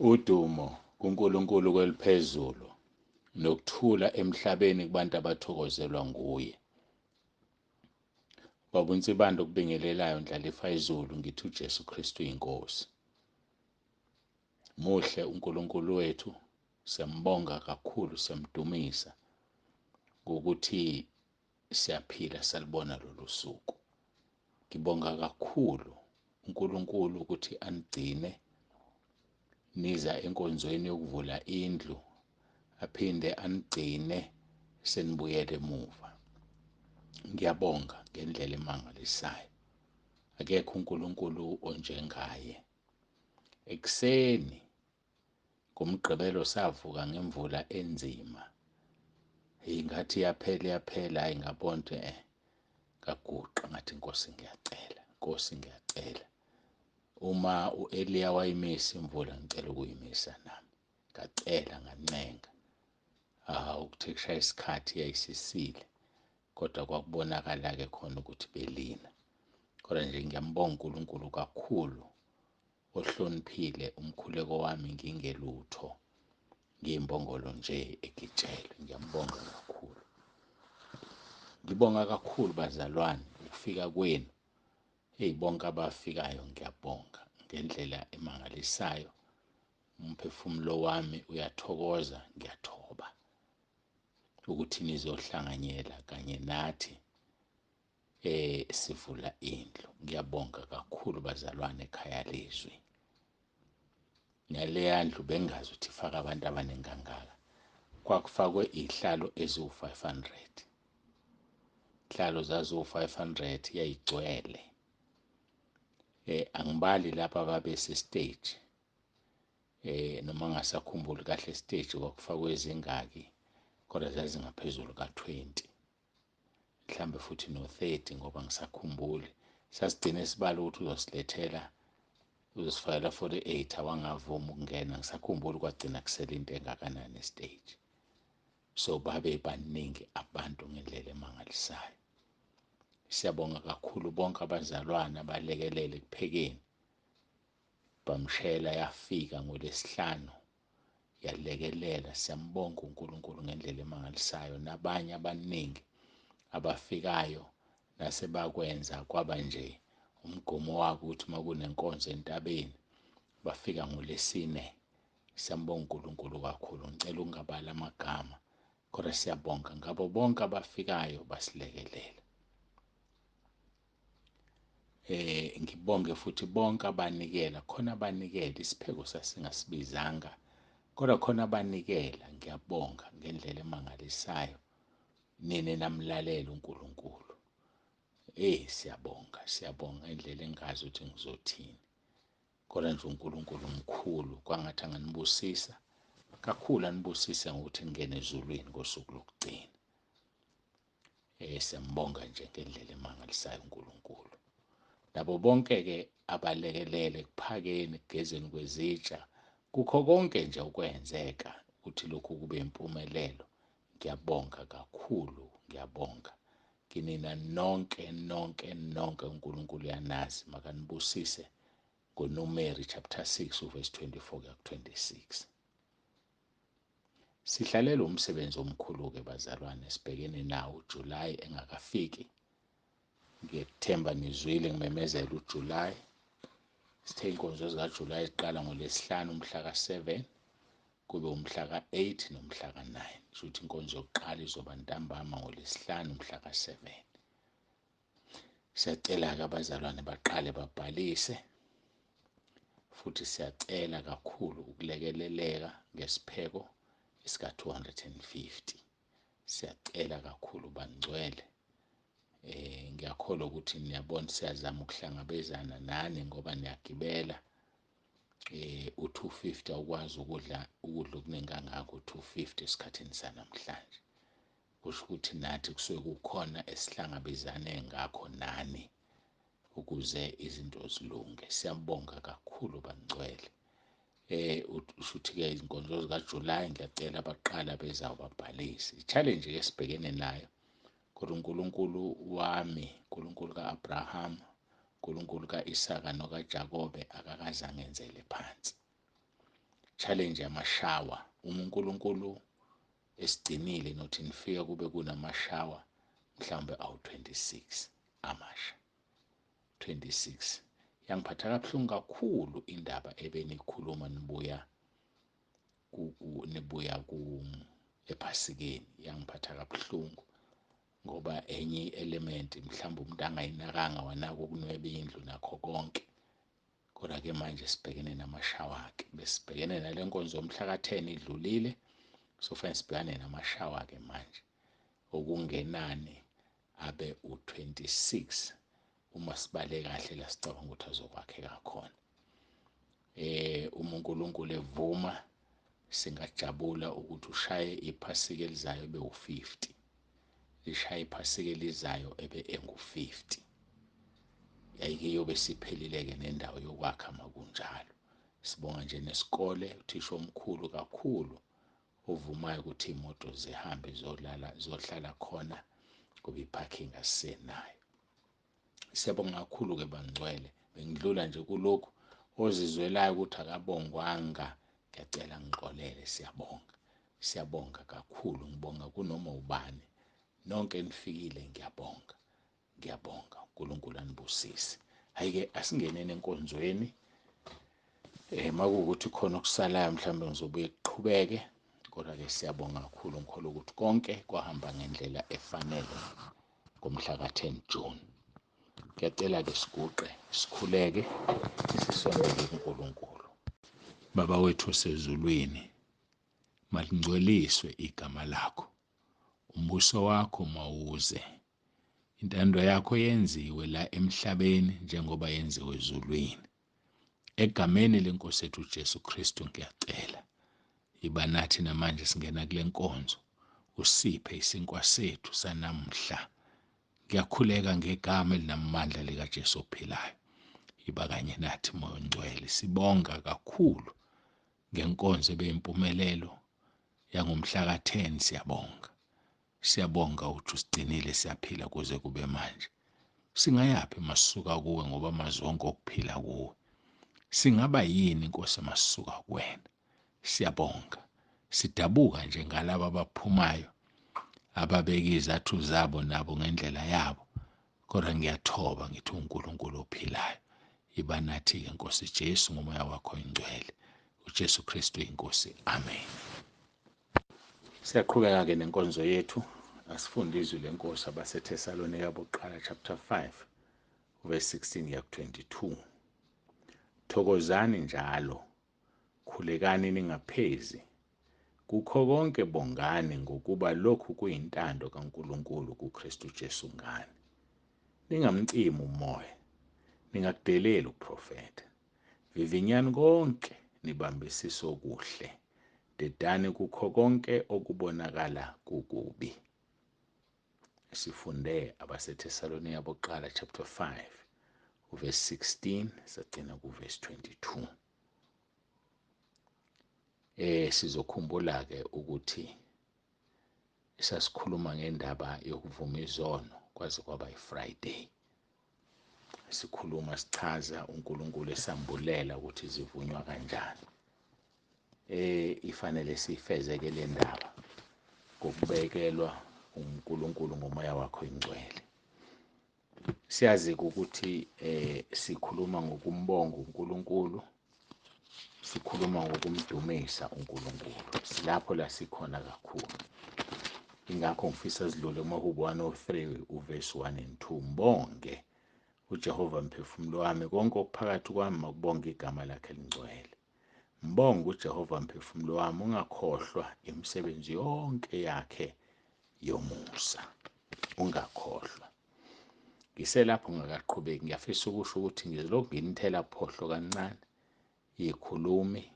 Udumo kuNkulunkulu kweliphezulu nokuthula emhlabeni kubantu abathokozelwa nguye. Baba uNsibando okubingelelayo ndlalifa izulu ngithi uJesu Kristu inkosi. Muhle uNkulunkulu wethu, siyambonga kakhulu, siyamdumisa ngokuthi siyaphila salibona lolu suku. Ngibonga kakhulu uNkulunkulu ukuthi anigcine niza enkonzweni yokuvula indlu, aphinde anigcine senibuyele emuva. Ngiyabonga ngendlela emangalisayo. Akekho uNkulunkulu onjengaye. Ekseni ngomgqibelo savuka ngemvula enzima. Ngathi yaphela ngabona ngaguqa ngathi Nkosi ngiyacela, Nkosi ngiyacela. Uma uEliya wayimisa imvula ngicela ukuyimisa nami. Ngacela ngancenga. Ukuthe kushaya isikhathi yayisisile. Kodwa kwakubonakala-ke khona ukuthi belina. Kodwa nje ngiyambonga uNkulunkulu kakhulu ohloniphile umkhuleko wami ngingelutho. Ngiyimbongolo nje egitshele. Ngiyambonga kakhulu. Ngibonga kakhulu bazalwane ukufika kwenu. Bonke abafikayo ngiyabonga ngendlela emangalisayo. Umphefumulo wami uyathokoza, ngiyathoba ukuthi nizohlanganyela kanye nathi sivula indlu. Ngiyabonga kakhulu bazalwane ekhaya lezwi. Ngaleya ndlu bengazi ukuthi ifaka abantu abaningi kangaka. Kwakufakwe ihlalo eziwu-500. Ihlalo zaziwu-500 yayigcwele. Angibali lapha babese-stage. Noma ngasakhumbuli kahle stage kwakufakwe ezingaki, kodwa zazingaphezulu ka-20. Mhlambe futhi no-30 ngoba ngisakhumbuli. Sasigcine sibala ukuthi uzosifakela 48 awangavumi ukungena. Ngisakhumbula kwagcina kusele into engakanani estage. So babe baningi abantu ngendlela emangalisayo. Siyabonga kakhulu bonke abazalwane abalekelele ekuphekeni. Bamshela yafika ngoLwesihlanu yalekelela. Siyambonga uNkulunkulu ngendlela emangalisayo. Nabanye abaningi abafikayo nasebakwenza kwaba nje umgomo wabo ukuthi makunenkonzo entabeni bafika ngoLwesine. Siyambonga uNkulunkulu kakhulu. Ngicela ukungabala amagama kodwa siyabonga ngabo bonke abafikayo basilekelela. Ngibonge futhi bonke abanikela. Khona abanikela isipheko sasingasibizanga kodwa khona abanikela. Ngiyabonga ngendlela emangalisayo. Nini namlalela uNkulunkulu. Siyabonga indlela engazi ukuthi ngizothini. Kodwa nje uNkulunkulu mkhulu. Kwangathi anganibusisa kakhulu, anibusise ngokuthi ngene ezulwini ngosuku lokugcina. Siyambonga nje ngendlela emangalisayo uNkulunkulu. Nabo bonke-ke abalekelele ekuphakeni, ekugezeni kwezitsha, kukho konke nje ukwenzeka ukuthi lokhu kube impumelelo. Ngiyabonga kakhulu, ngiyabonga. Kinina nonke uNkulunkulu uyanazi. Makanibusise ngoNumeri chapter 6 verse 24 kuya ku-26. Sihlalela umsebenzi omkhulu-ke bazalwane sibhekene nawo uJulayi engakafiki. Ngiyethemba nizwile ngimemezela uJulayi. Sithe inkonzo zikaJulayi ziqala ngoLwesihlanu umhla ka-7 kube umhla ka-8 nomhla ka-9. Kusho ukuthi inkonzo yokuqala izoba ntambama ngoLwesihlanu umhla ka-7. Siyacela-ke abazalwane baqale babhalise. Futhi siyacela kakhulu ukulekeleleka ngesipheko esika-250. Siyacela kakhulu bangcwele. Ngiyakholwa ukuthi niyabona siyazama ukuhlangabezana nani ngoba niyagibela. U-250 awukwazi ukudla okuningi kangako u-250 esikhathini sanamhlanje. Kusho ukuthi nathi kusuke kukhona esihlangabezane ngakho nani ukuze izinto zilunge. Siyabonga kakhulu bangcwele. Usho ukuthi-ke izinkonzo zikaJulayi ngiyacela abaqala bezayo babhalise. I-challenge esibhekene nayo kodwa uNkulunkulu wami, uNkulunkulu ka-Abrahama, uNkulunkulu ka-Isaka nokaJakobe akakaze angenzele phansi. challenge yamashawa. uNkulunkulu esigcinile nothi nifika kube kunamashawa mhlawumbe awu-26 amasha. 26 yangiphatha kabuhlungu kakhulu indaba ebenikhuluma nibuya ephasikeni. Yangiphatha kabuhlungu ngoba enye i-element mhlawumbe umuntu angayinakanga, wanaka ukunweba indlu nakho konke. Kodwa-ke manje sibhekene namashawa-ke, besibhekene nale nkonzo yomhla ka-10 idlulile, sofanele sibhekane namashawa-ke manje okungenani abe u-26 uma sibale kahle la sicabanga ukuthi azokwakheka khona. Uma uNkulunkulu evuma singajabula ukuthi ushaye iphasika elizayo ebe u-50, lishaye iphasika elizayo ebe engu-50. Yayike yobe siphelile-ke nendawo yokwakha makunjalo. Sibonga nje nesikole, uthisha omkhulu kakhulu ovumayo ukuthi imoto zihambe zohlala khona ngoba iparking asisenayo. Siyabonga kakhulu-ke bangcwele. Bengidlula nje kulokhu ozizwelayo ukuthi akabongwanga, ngiyacela ngixolele. Siyabonga kakhulu, ngibonga kunoma ubani. Nonke nifikile, ngiyabonga. uNkulunkulu anibusise. Hhayi-ke asingeneni enkonzweni. Makuwukuthi khona okusalayo mhlawumbe ngizobuye kuqhubeke, kodwa-ke siyabonga kakhulu. Ngikholwa ukuthi konke kwahamba ngendlela efanele ngomhla ka-10 June. Ngiyacela-ke siguqe, sikhuleke, sisondele kuNkulunkulu. Baba wethu osezulwini, malingcweliswe igama lakho, umbuso wakho mawuze, intando yakho yenziwe la emhlabeni njengoba yenziwe ezulwini. Egameni leNkosi yethu uJesu Kristu ngiyacela, iba nathi namanje singena kule nkonzo, usiphe isinkwa sethu sanamhla. Ngiyakhuleka ngegama elinamandla likaJesu ophilayo, iba kanye nathi Moya Ongcwele. Sibonga kakhulu ngenkonzo ebeyimpumelelo yangomhla ka-10. Siyabonga ukuthi usigcinile, siyaphila kuze kube manje. Singayaphi masisuka kuwe ngoba amazwi onke okuphila kuwe? Singaba yini Nkosi masisuka kuwena? Siyabonga. Sidabuka nje ngalabo abaphumayo, ababeka izathu zabo nabo ngendlela yabo. Kodwa ngiyathoba ngithi uNkulunkulu ophilayo, iba nathi-ke Nkosi Jesu ngomoya wakho oyingcwele. uJesu Kristu inkosi. Amen. Siyaqhubeka-ke nenkonzo yethu. Asifunde izwi lenkosi abaseThesalonika bokuqala chapter 5 verse 16 kuya ku-22. Thokozani njalo, khulekani ningaphezi, kukho konke bongani ngokuba lokhu kuyintando kaNkulunkulu kuKristu Jesu ngani. Ningamcimi umoya, ningakudeleli uprofetha. Vivinyani konke, nibambisise okuhle. Dedani kukho konke okubonakala kukubi. Sifunde abaseThesalonika bokuqala chapter 5 verse 16 sagcina ku-verse 22. Sizokhumbula-ke ukuthi sasikhuluma ngendaba yokuvuma izono kwaze kwaba yi-Friday. Sikhuluma sichaza uNkulunkulu esambulela ukuthi zivunywa kanjani. Ifanele siyifezeke le ndaba ngokubekelwa uNkulunkulu ngomoya wakho oyingcwele. Siyazi-ke ukuthi sikhuluma ngokumbonga uNkulunkulu, sikhuluma ngokumdumisa uNkulunkulu. Silapho la sikhona kakhulu. Ingakho ngifisa sidlule kuMahubo 103 uverse 1 and 2. Mbonge uJehova mphefumulo wami, konke okuphakathi kwami makubonga igama lakhe elingcwele. Mbonge uJehova mphefumulo wami, ungakhohlwa imisebenzi yonke yakhe yomusa. Ungakhohlwa. Ngiselapho ngakaqhubeki, ngiyafisa ukusho ukuthi ngizolokhu nginithela phohlo kancane ikhulumi.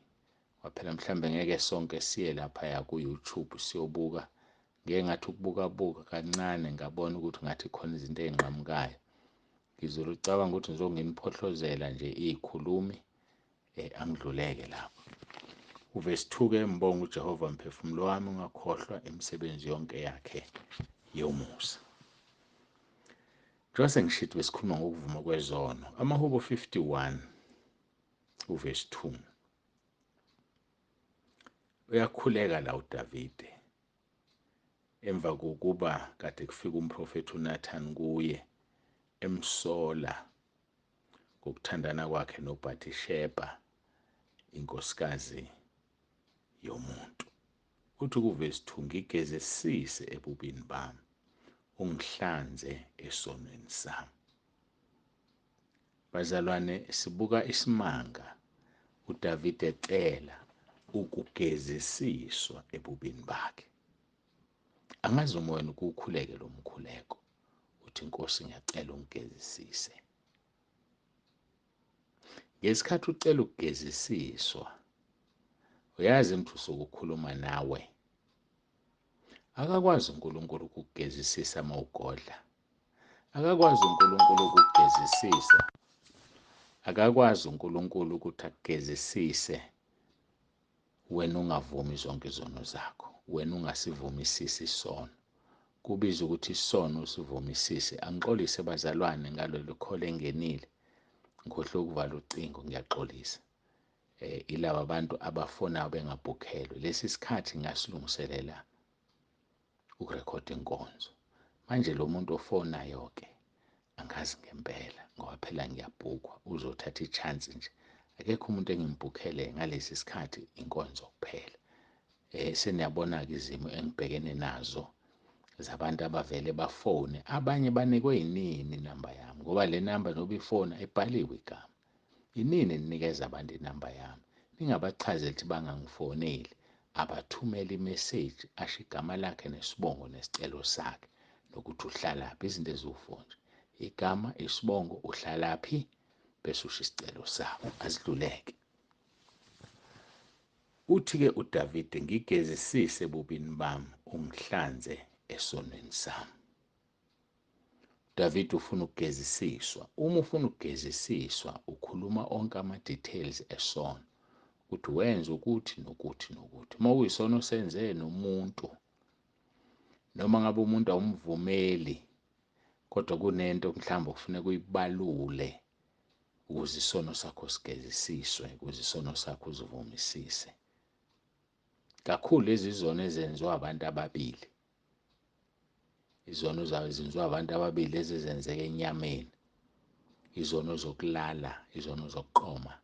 Waphela mhlambe ngeke sonke siye lapha ku-YouTube siyobuka. Ngeke ngathi ukubuka kancane ngabona ukuthi ngathi khona izinto ey'nqamukayo. Ngizocabanga ukuthi ngizokuniphohlozela nje ikhulumi, angidluleke lapho. Uverse 2-ke, mbonga uJehova mphefumulo wami, ungakhohlwa imisebenzi yonke yakhe yomusa. Njengoba sengishilo besikhuluma ngokuvuma kwezono. Amahubo 51 uverse 2. Uyakhuleka la uDavide emva kokuba kade kufika umprofethi uNathan kuye emsola ngokuthandana kwakhe noBhathisheba, inkosikazi yomuntu. Uthi kuvesi 2, ngigezisise ebubini bami, ungihlanze esonweni sami. Bazalwane, sibuka isimanga uDavide ecela ukugezisiswa ebubini bakhe. Angazi uma wena ukukhuleke lo mkhuleko, uthi Nkosi ngiyacela ungigezisise. Ngesikhathi ucela ukugezisiswa, uyazi mntu sokukhuluma nawe, akakwazi uNkulunkulu ukugezisisa mawugodla, akakwazi uNkulunkulu ukugezisisa, akakwazi uNkulunkulu ukuthi akugezisise wena ungavumi zonke izono zakho, wena ungasivumisisi isono. Kubiza ukuthi isono usivumisise. Angixolise bazalwane ngalolu kholo engenile, ngikhohlwe ukuvala ucingo, ngiyaxolisa. Ilaba abantu abafonayo bengabhukhelwe. Lesi sikhathi ngasilungiselela ukurekhoda inkonzo. Manje lo muntu ofonayo-ke angazi ngempela ngoba phela ngiyabhukwa, uzothatha i-chance nje. Akekho umuntu engimbhukhele ngalesi sikhathi inkonzo kuphela. Seniyabona-ke izimo engibhekene nazo zabantu abavele bafone. Abanye banikwe yinini inamba yami ngoba le namba noba ifona ibhaliwe igama. Inini ninikeza abantu inamba yami? Ningabachazeli ukuthi bangangifoneli, abathumele imeseji asho igama lakhe nesibongo nesicelo sakhe nokuthi uhlalaphi. Izinto eziwu-4 nje: igama, isibongo, uhlalaphi, bese usho isicelo sakho, azidluleke. Uthi-ke uDavide, ngigezisise ebubini bami, ungihlanze esonweni sami. uDavide ufuna ukugezisiswa. Uma ufuna ukugezisiswa, ukhuluma onke ama-details esono, ukuthi wenza ukuthi nokuthi nokuthi. Uma kuyisono senze nomuntu, noma ngabe umuntu awumvumeli, kodwa kunento mhlawumbe kufuneka uyibalule ukuze isono sakho sigezisiswe, ukuze isono sakho uzivumisise. Kakhulu lezi zono ezenziwa abantu ababili, izono zenziwa abantu ababili ezenzeka enyameni, izono zokulala, izono zokuqoma.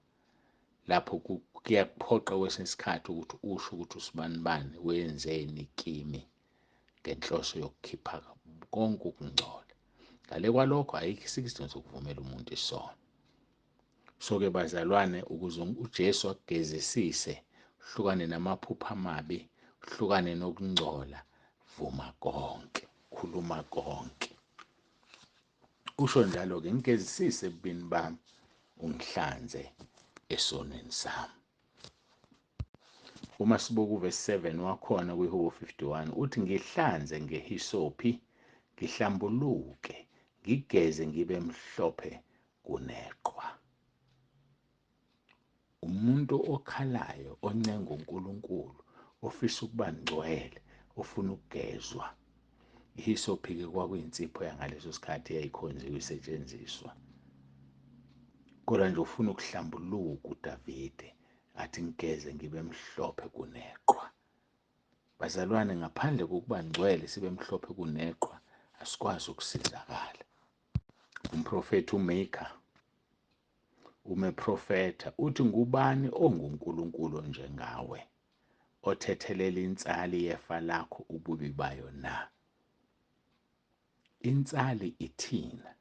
Lapho kuyakuphoqa kwesinye isikhathi ukuthi usho ukuthi usibanibani, wenzeni kimi ngenhloso yokukhipha konke ukungcola. Ngale kwalokho ayikho isidingo sokuvumela umuntu isono. So-ke bazalwane, ukuze uJesu akugezisise, hlukane namaphupho amabi, hlukane nokungcola, vuma konke, khuluma konke. Usho njalo-ke, ngigezisise ebubini bami, ungihlanze esonweni sami. Uma sibuka uvesi 7 wakhona kwiHubo 51, uthi ngihlanze ngehisophi, ngihlambuluke, ngigeze ngibe mhlophe kuneqwa. Umuntu okhalayo, oncenga uNkulunkulu, ofisa ukuba ngcwele, ofuna ukugezwa. Ihisophi-ke kwakuyinsipho yangaleso sikhathi eyayikhonziwe isetshenziswa. Kodwa nje ufuna ukuhlambuluka uDavide, athi ngigeze ngibe mhlophe kuneqwa. Bazalwane, ngaphandle kokuba ngcwele sibe mhlophe kuneqwa, asikwazi ukusizakala. Umprofethi uMika umeprofetha uthi, ngubani onguNkulunkulu njengawe, othethelela insali yefa lakho ububi bayo na? Insali ithina,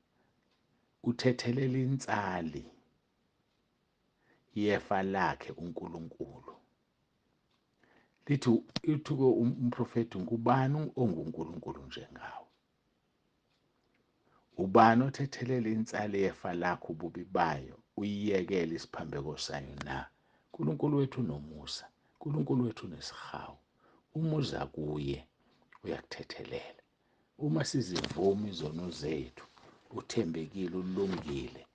uthethelela insali yefa lakhe uNkulunkulu. Lithi umprofethi, ngubani onguNkulunkulu njengawe? Ubani othethelela insali yefa lakho ububi bayo, uyiyekele isiphambeko sayo na? uNkulunkulu wethu unomusa, uNkulunkulu wethu unesihawu. Uma uza kuye uyakuthethelela. Uma sizivuma izono zethu, uthembekile, ulungile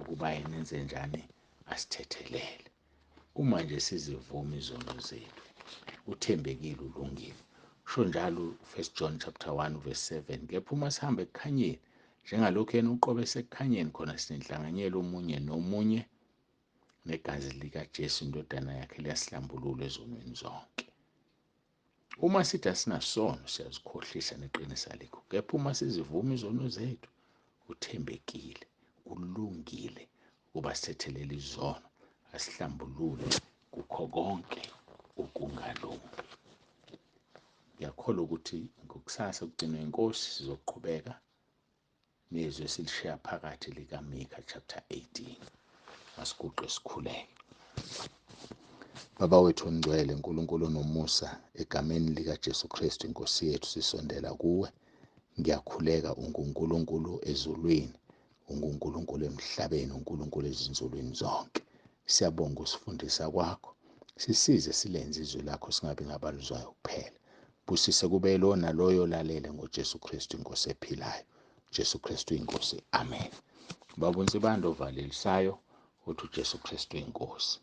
ukuba yena enze njani? Asithethelele. Uma nje sizivuma izono zethu, uthembekile, ulungile. Usho njalo 1 John chapter 1 verse 7, kepha uma sihamba ekukhanyeni njengalokhu yena uqobe sekukhanyeni, khona sinenhlanganyelo omunye nomunye, negazi likaJesu indodana yakhe liyasihlambulula ezonweni zonke. Uma sithi asinasono siyazikhohlisa neqiniso alikho, kepha uma sizivuma izono zethu uthembekile, ulungile ukuba sithethelela izono, asihlambulule kukho konke ukungalungi. Ngiyakholwa ukuthi ngokusasa kugcinwe inkosi sizoqhubeka nezwi esilishiya phakathi likaMikha chapter 18. Masiguqe sikhuleke. Baba wethu ongcwele, uNkulunkulu nomusa, egameni likaJesu Kristu inkosi yethu sisondela kuwe. Ngiyakhuleka uNkulunkulu ezulwini, uNkulunkulu emhlabeni, uNkulunkulu ezinzulwini zonke. Siyabonga usifundisa kwakho. Sisize silenze izwi lakho singabi ngabaluzwayo kuphela. Busise kube lona loyo lalele ngoJesu Kristu inkosi ephilayo. Jesu Kristu inkosi. Amen. Baba uNsibando ovalisayo uthi uJesu Kristu inkosi.